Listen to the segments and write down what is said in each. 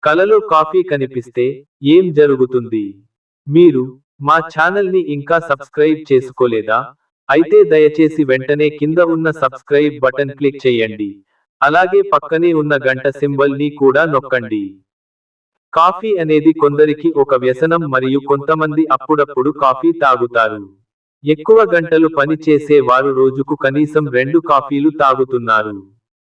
కలలో కాఫీ కనిపిస్తే ఏం జరుగుతుంది? మీరు మా ఛానల్ని ఇంకా సబ్స్క్రైబ్ చేసుకోలేదా? అయితే దయచేసి వెంటనే కింద ఉన్న సబ్స్క్రైబ్ బటన్ క్లిక్ చేయండి. అలాగే పక్కనే ఉన్న గంట సింబల్ ని కూడా నొక్కండి. కాఫీ అనేది కొందరికి ఒక వ్యసనం మరియు కొంతమంది అప్పుడప్పుడు కాఫీ తాగుతారు. ఎక్కువ గంటలు పని చేసే వారు రోజుకు కనీసం 2 కాఫీలు తాగుతున్నారు.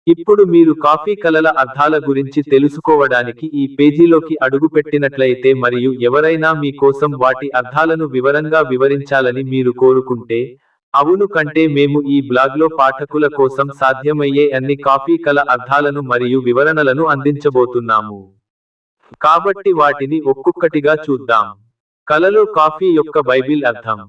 ఇప్పుడు మీరు కాఫీ కలల అర్థాల గురించి తెలుసుకోవడానికి ఈ పేజీలోకి అడుగుపెట్టినట్లయితే మరియు ఎవరైనా మీ కోసం వాటి అర్థాలను వివరంగా వివరించాలని మీరు కోరుకుంటే, అవును కంటే మేము ఈ బ్లాగ్లో పాఠకుల కోసం సాధ్యమయ్యే అన్ని కాఫీ కల అర్థాలను మరియు వివరణలను అందించబోతున్నాము. కాబట్టి వాటిని ఒక్కొక్కటిగా చూద్దాం. కలలో కాఫీ యొక్క బైబిల్ అర్థం.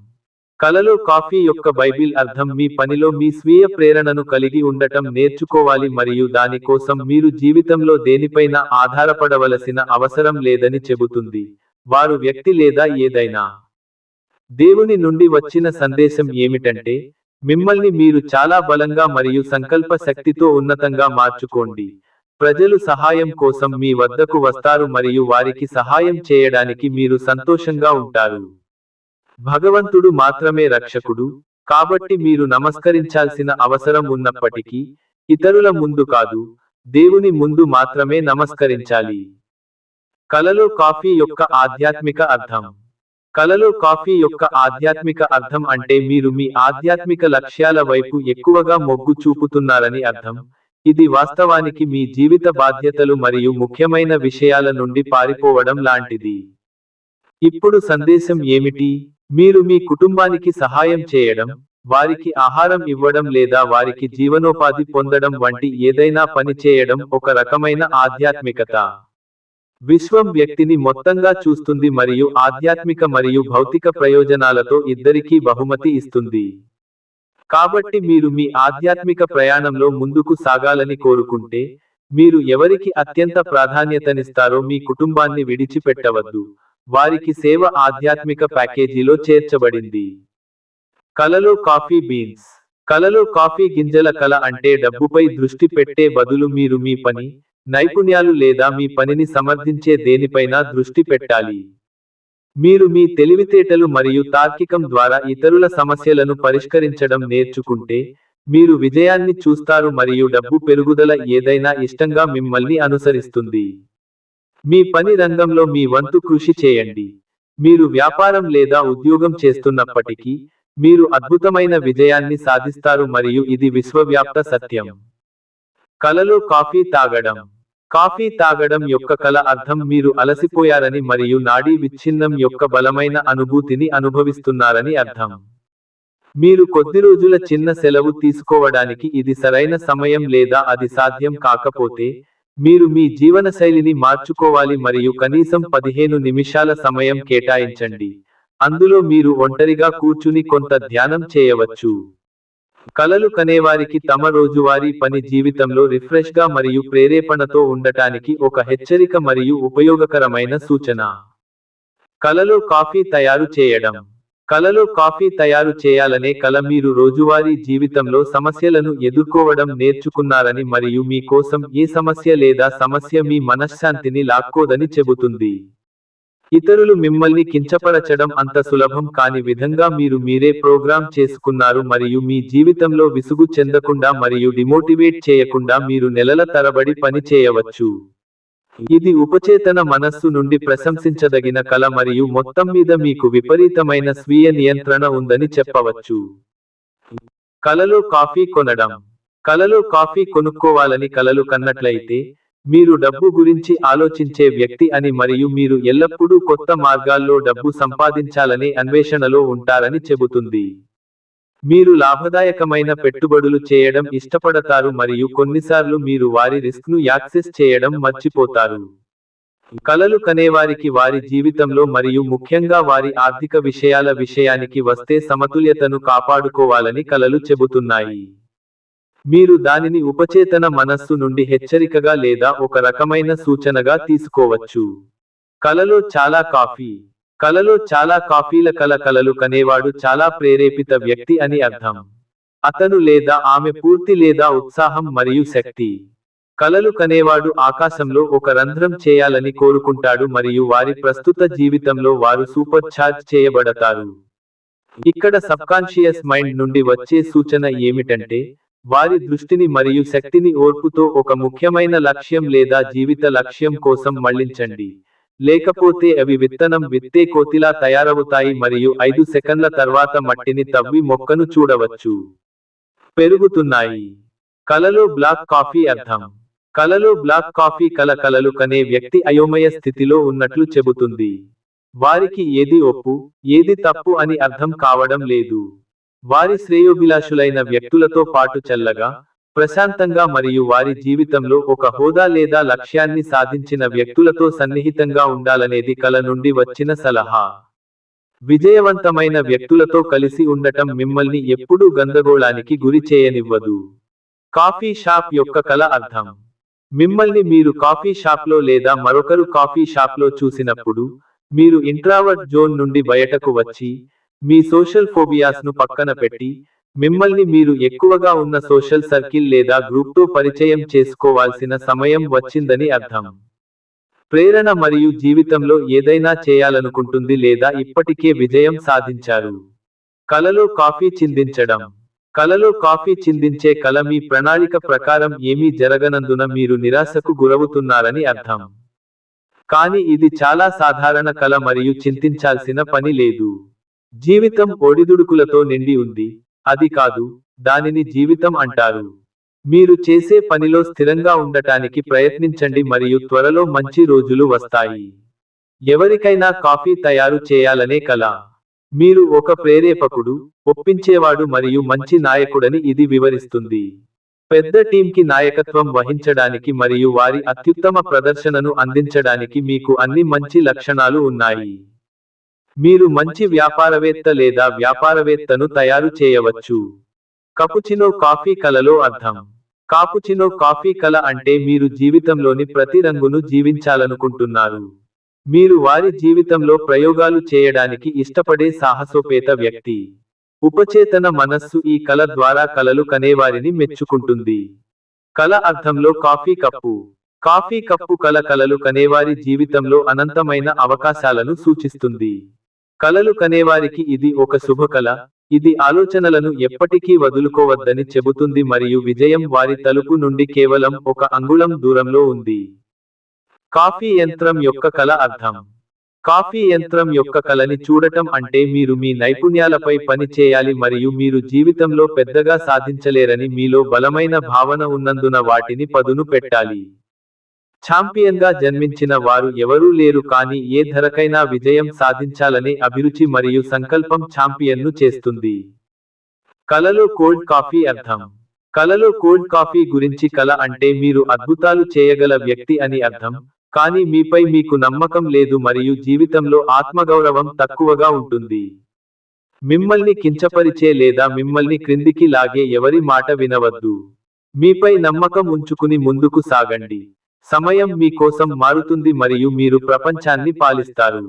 కలలో కాఫీ యొక్క బైబిల్ అర్థం మీ పనిలో మీ స్వీయ ప్రేరణను కలిగి ఉండటం నేర్చుకోవాలి మరియు దాని కోసం మీరు జీవితంలో దేనిపైనా ఆధారపడవలసిన అవసరం లేదని చెబుతుంది. వారు వ్యక్తి లేదా ఏదైనా. దేవుని నుండి వచ్చిన సందేశం ఏమిటంటే, మిమ్మల్ని మీరు చాలా బలంగా మరియు సంకల్ప శక్తితో ఉన్నతంగా మార్చుకోండి. ప్రజలు సహాయం కోసం మీ వద్దకు వస్తారు మరియు వారికి సహాయం చేయడానికి మీరు సంతోషంగా ఉంటారు. భగవంతుడు మాత్రమే రక్షకుడు, కాబట్టి మీరు నమస్కరించాల్సిన అవసరం ఉన్నప్పటికీ, ఇతరుల ముందు కాదు, దేవుని ముందు మాత్రమే నమస్కరించాలి. కలలో కాఫీ యొక్క ఆధ్యాత్మిక అర్థం. కలలో కాఫీ యొక్క ఆధ్యాత్మిక అర్థం అంటే మీరు మీ ఆధ్యాత్మిక లక్ష్యాల వైపు ఎక్కువగా మొగ్గు చూపుతున్నారని అర్థం. ఇది వాస్తవానికి మీ జీవిత బాధ్యతలు మరియు ముఖ్యమైన విషయాల నుండి పారిపోవడం లాంటిది. ఇప్పుడు సందేశం ఏమిటి? మీరు మీ కుటుంబానికి సహాయం చేయడం, వారికి ఆహారం ఇవ్వడం లేదా వారికి జీవనోపాధి పొందడం వంటి ఏదైనా పని చేయడం ఒక రకమైన ఆధ్యాత్మికత. విశ్వం వ్యక్తిని మొత్తంగా చూస్తుంది మరియు ఆధ్యాత్మిక మరియు భౌతిక ప్రయోజనాలతో ఇద్దరికీ బహుమతి ఇస్తుంది. కాబట్టి మీరు మీ ఆధ్యాత్మిక ప్రయాణంలో ముందుకు సాగాలని కోరుకుంటే, మీరు ఎవరికి అత్యంత ప్రాధాన్యతనిస్తారో మీ కుటుంబాన్ని విడిచిపెట్టవద్దు. వారికి సేవ ఆధ్యాత్మిక ప్యాకేజీలో చేర్చబడింది. కలలో కాఫీ బీన్స్. కలలో కాఫీ గింజల కల అంటే డబ్బుపై దృష్టి పెట్టే బదులు మీరు మీ పని, నైపుణ్యాలు లేదా మీ పనిని సమర్థించే దేనిపైనా దృష్టి పెట్టాలి. మీరు మీ తెలివితేటలు మరియు తార్కికం ద్వారా ఇతరుల సమస్యలను పరిష్కరించడం నేర్చుకుంటే, మీరు విజయాన్ని చూస్తారు మరియు డబ్బు పెరుగుదల ఏదైనా ఇష్టంగా మిమ్మల్ని అనుసరిస్తుంది. మీ పని రంగంలో మీ వంతు కృషి చేయండి. మీరు వ్యాపారం లేదా ఉద్యోగం చేస్తున్నప్పటికీ, మీరు అద్భుతమైన విజయాన్ని సాధిస్తారు మరియు ఇది విశ్వవ్యాప్త సత్యం. కలలో కాఫీ తాగడం. కాఫీ తాగడం యొక్క కల అర్థం మీరు అలసిపోయారని మరియు నాడీ విచ్ఛిన్నం యొక్క బలమైన అనుభూతిని అనుభవిస్తున్నారని అర్థం. మీరు కొద్ది రోజుల చిన్న సెలవు తీసుకోవడానికి ఇది సరైన సమయం లేదా అది సాధ్యం కాకపోతే, మీరు మీ జీవనశైలిని మార్చుకోవాలి మరియు కనీసం 15 నిమిషాల సమయం కేటాయించండి. అందులో మీరు ఒంటరిగా కూర్చుని కొంత ధ్యానం చేయవచ్చు. కలలు కనేవారికి తమ రోజువారీ పని జీవితంలో రిఫ్రెష్గా మరియు ప్రేరేపణతో ఉండటానికి ఒక హెచ్చరిక మరియు ఉపయోగకరమైన సూచన. కలలో కాఫీ తయారు చేయడం. కలలో కాఫీ తయారు చేయాలనే కల మీరు రోజువారీ జీవితంలో సమస్యలను ఎదుర్కోవడం నేర్చుకున్నారని మరియు మీ కోసం ఏ సమస్య లేదా సమస్య మీ మనశ్శాంతిని లాక్కోదని చెబుతుంది. ఇతరులు మిమ్మల్ని కించపరచడం అంత సులభం కాని విధంగా మీరు మీరే ప్రోగ్రామ్ చేసుకున్నారు మరియు మీ జీవితంలో విసుగు చెందకుండా మరియు డిమోటివేట్ చేయకుండా మీరు నెలల తరబడి పని చేయవచ్చు. ఇది ఉపచేతన మనస్సు నుండి ప్రశంసించదగిన కల మరియు మొత్తం మీద మీకు విపరీతమైన స్వీయ నియంత్రణ ఉందని చెప్పవచ్చు. కలలో కాఫీ కొనడం. కలలో కాఫీ కొనుక్కోవాలని కలలు కన్నట్లయితే, మీరు డబ్బు గురించి ఆలోచించే వ్యక్తి అని మరియు మీరు ఎల్లప్పుడూ కొత్త మార్గాల్లో డబ్బు సంపాదించాలనే అన్వేషణలో ఉంటారని చెబుతుంది. మీరు లాభదాయకమైన పెట్టుబడులు చేయడం ఇష్టపడతారు మరియు కొన్నిసార్లు మీరు వారి రిస్క్ను యాక్సెస్ చేయడం మర్చిపోతారు. కలలు కనేవారికి వారి జీవితంలో మరియు ముఖ్యంగా వారి ఆర్థిక విషయాల విషయానికి వస్తే సమతుల్యతను కాపాడుకోవాలని కలలు చెబుతున్నాయి. మీరు దానిని ఉపచేతన మనస్సు నుండి హెచ్చరికగా లేదా ఒక రకమైన సూచనగా తీసుకోవచ్చు. కలలో చాలా కాఫీ. కలలో చాలా కాఫీల కలలు కనేవాడు చాలా ప్రేరేపిత వ్యక్తి అని అర్థం. అతను లేదా ఆమె పూర్తి లేదా ఉత్సాహం మరియు శక్తి. కలలు కనేవాడు ఆకాశంలో ఒక రంధ్రం చేయాలని కోరుకుంటాడు మరియు వారి ప్రస్తుత జీవితంలో వారు సూపర్ ఛార్జ్ చేయబడతారు. ఇక్కడ సబ్కాన్షియస్ మైండ్ నుండి వచ్చే సూచన ఏమిటంటే, వారి దృష్టిని మరియు శక్తిని ఓర్పుతో ఒక ముఖ్యమైన లక్ష్యం లేదా జీవిత లక్ష్యం కోసం మళ్లించండి, లేకపోతే అవి విత్తనం విత్తే కోతిలా తయారవుతాయి మరియు 5 సెకన్ల తర్వాత మట్టిని తవ్వి మొక్కను చూడవచ్చు. పెరుగుతున్నాయి. కలలో బ్లాక్ కాఫీ అర్థం. కలలో బ్లాక్ కాఫీ కలలు కనే వ్యక్తి అయోమయ స్థితిలో ఉన్నట్లు చెబుతుంది. వారికి ఏది ఒప్పు, ఏది తప్పు అని అర్థం కావడం లేదు. వారి శ్రేయోభిలాషులైన వ్యక్తులతో పాటు చల్లగా, ప్రశాంతంగా మరియు వారి జీవితంలో ఒక హోదా లేదా లక్ష్యాన్ని సాధించిన వ్యక్తులతో సన్నిహితంగా ఉండాలనేది కల నుండి వచ్చిన సలహా. విజయవంతమైన వ్యక్తులతో కలిసి ఉండటం మిమ్మల్ని ఎప్పుడూ గందరగోళానికి గురి చేయనివ్వదు. కాఫీ షాప్ యొక్క కల అర్థం. మిమ్మల్ని మీరు కాఫీ షాప్లో లేదా మరొకరు కాఫీ షాప్లో చూసినప్పుడు, మీరు ఇంట్రావర్ట్ జోన్ నుండి బయటకు వచ్చి, మీ సోషల్ ఫోబియాస్ను పక్కన పెట్టి, మిమ్మల్ని మీరు ఎక్కువగా ఉన్న సోషల్ సర్కిల్ లేదా గ్రూప్తో పరిచయం చేసుకోవాల్సిన సమయం వచ్చిందని అర్థం. ప్రేరణ మరియు జీవితంలో ఏదైనా చేయాలనుకుంటుంది లేదా ఇప్పటికే విజయం సాధించారు. కలలో కాఫీ చిందించడం. కలలో కాఫీ చిందించే కల మీ ప్రణాళిక ప్రకారం ఏమీ జరగనందున మీరు నిరాశకు గురవుతున్నారని అర్థం. కానీ ఇది చాలా సాధారణ కల మరియు చింతించాల్సిన పని లేదు. జీవితం ఒడిదుడుకులతో నిండి ఉంది, అది కాదు, దానిని జీవితం అంటారు. మీరు చేసే పనిలో స్థిరంగా ఉండటానికి ప్రయత్నించండి మరియు త్వరలో మంచి రోజులు వస్తాయి. ఎవరికైనా కాఫీ తయారు చేయాలనే కల. మీరు ఒక ప్రేరేపకుడు, ఒప్పించేవాడు మరియు మంచి నాయకుడని ఇది వివరిస్తుంది. పెద్ద టీంకి నాయకత్వం వహించడానికి మరియు వారి అత్యుత్తమ ప్రదర్శనను అందించడానికి మీకు అన్ని మంచి లక్షణాలు ఉన్నాయి. మీరు మంచి వ్యాపారవేత్త లేదా వ్యాపారవేత్తను తయారు చేయవచ్చు. కపుచినో కాఫీ కలలో అర్థం. కాపుచినో కాఫీ కల అంటే మీరు జీవితంలోని ప్రతి రంగును జీవించాలనుకుంటున్నారు. మీరు వారి జీవితంలో ప్రయోగాలు చేయడానికి ఇష్టపడే సాహసోపేత వ్యక్తి. ఉపచేతన మనస్సు ఈ కల ద్వారా కలలు కనేవారిని మెచ్చుకుంటుంది. కల అర్థంలో కాఫీ కప్పు. కాఫీ కప్పు కలలు కనేవారి జీవితంలో అనంతమైన అవకాశాలను సూచిస్తుంది. కలలు కనేవారికి ఇది ఒక శుభకల, ఇది ఆలోచనలను ఎప్పటికీ వదులుకోవద్దని చెబుతుంది మరియు విజయం వారి తలుపు నుండి కేవలం 1 అంగుళం దూరంలో ఉంది. కాఫీ యంత్రం యొక్క కల అర్థం. కాఫీ యంత్రం యొక్క కలని చూడటం అంటే మీరు మీ నైపుణ్యాలపై పని చేయాలి మరియు మీరు జీవితంలో పెద్దగా సాధించలేరని మీలో బలమైన భావన ఉన్నందున వాటిని పదును పెట్టాలి. ఛాంపియన్గా జన్మించిన వారు ఎవరూ లేరు కానీ ఏ ధరకైనా విజయం సాధించాలనే అభిరుచి మరియు సంకల్పం ఛాంపియన్ను చేస్తుంది. కలలో కోల్డ్ కాఫీ అర్థం. కలలో కోల్డ్ కాఫీ గురించి కల అంటే మీరు అద్భుతాలు చేయగల వ్యక్తి అని అర్థం, కానీ మీపై మీకు నమ్మకం లేదు మరియు జీవితంలో ఆత్మగౌరవం తక్కువగా ఉంటుంది. మిమ్మల్ని కించపరిచే లేదా మిమ్మల్ని క్రిందికి లాగే ఎవరి మాట వినవద్దు. మీపై నమ్మకం ఉంచుకుని ముందుకు సాగండి. సమయం మీ కోసం మారుతుంది మరియు మీరు ప్రపంచాన్ని పాలిస్తారు.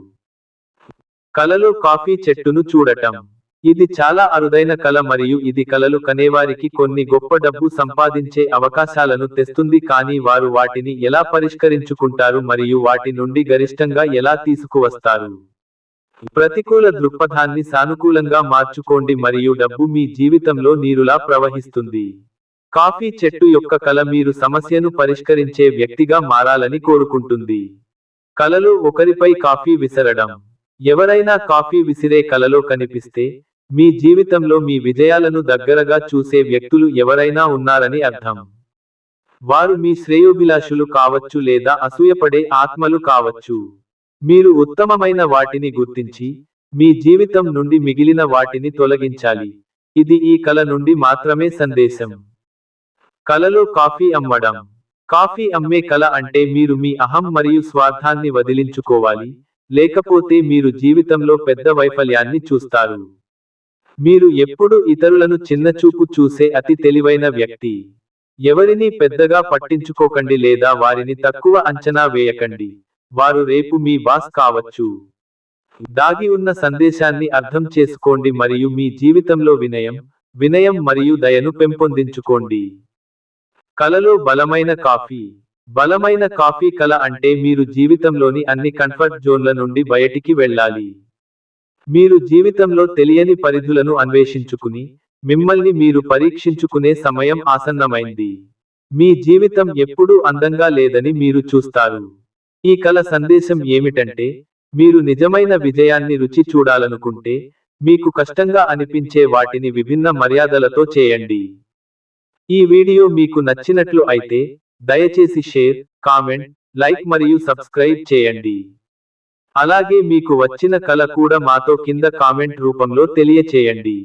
కలలో కాఫీ చెట్టును చూడటం. ఇది చాలా అరుదైన కల మరియు ఇది కలలు కనేవారికి కొన్ని గొప్ప డబ్బు సంపాదించే అవకాశాలను తెస్తుంది కానీ వారు వాటిని ఎలా పరిష్కరించుకుంటారు మరియు వాటి నుండి గరిష్టంగా ఎలా తీసుకువస్తారు. ప్రతికూల దృక్పథాన్ని సానుకూలంగా మార్చుకోండి మరియు డబ్బు మీ జీవితంలో నీరులా ప్రవహిస్తుంది. కాఫీ చెట్టు యొక్క కల మీరు సమస్యను పరిష్కరించే వ్యక్తిగా మారాలని కోరుకుంటుంది. కలలో ఒకరిపై కాఫీ విసరడం. ఎవరైనా కాఫీ విసిరే కలలో కనిపిస్తే, మీ జీవితంలో మీ విజయాలను దగ్గరగా చూసే వ్యక్తులు ఎవరైనా ఉన్నారని అర్థం. వారు మీ శ్రేయోభిలాషులు కావచ్చు లేదా అసూయపడే ఆత్మలు కావచ్చు. మీరు ఉత్తమమైన వాటిని గుర్తించి, మీ జీవితం నుండి మిగిలిన వాటిని తొలగించాలి. ఇది ఈ కల నుండి మాత్రమే సందేశం. కలలో కాఫీ అమ్మడం. కాఫీ అమ్మే కల అంటే మీరు మీ అహం మరియు స్వార్థాన్ని వదిలించుకోవాలి, లేకపోతే మీరు జీవితంలో పెద్ద వైఫల్యాన్ని చూస్తారు. మీరు ఎప్పుడు ఇతరులను చిన్నచూపు చూసే అతి తెలివైన వ్యక్తి. ఎవరినీ పెద్దగా పట్టించుకోకండి లేదా వారిని తక్కువ అంచనా వేయకండి. వారు రేపు మీ బాస్ కావచ్చు. దాగి ఉన్న సందేశాన్ని అర్థం చేసుకోండి మరియు మీ జీవితంలో వినయం మరియు దయను పెంపొందించుకోండి. కలలో బలమైన కాఫీ. బలమైన కాఫీ కల అంటే మీరు జీవితంలోని అన్ని కంఫర్ట్ జోన్ల నుండి బయటికి వెళ్ళాలి. మీరు జీవితంలో తెలియని పరిధులను అన్వేషించుకుని, మిమ్మల్ని మీరు పరీక్షించుకునే సమయం ఆసన్నమైంది. మీ జీవితం ఎప్పుడూ అందంగా లేదని మీరు చూస్తారు. ఈ కల సందేశం ఏమిటంటే, మీరు నిజమైన విజయాన్ని రుచి చూడాలనుకుంటే, మీకు కష్టంగా అనిపించే వాటిని విభిన్న మర్యాదలతో చేయండి. ఈ వీడియో మీకు నచ్చినట్లు అయితే, దయచేసి షేర్, కామెంట్, లైక్ మరియు సబ్స్క్రైబ్ చేయండి. అలాగే మీకు వచ్చిన కల కూడా మాతో కింద కామెంట్ రూపంలో తెలియచేయండి.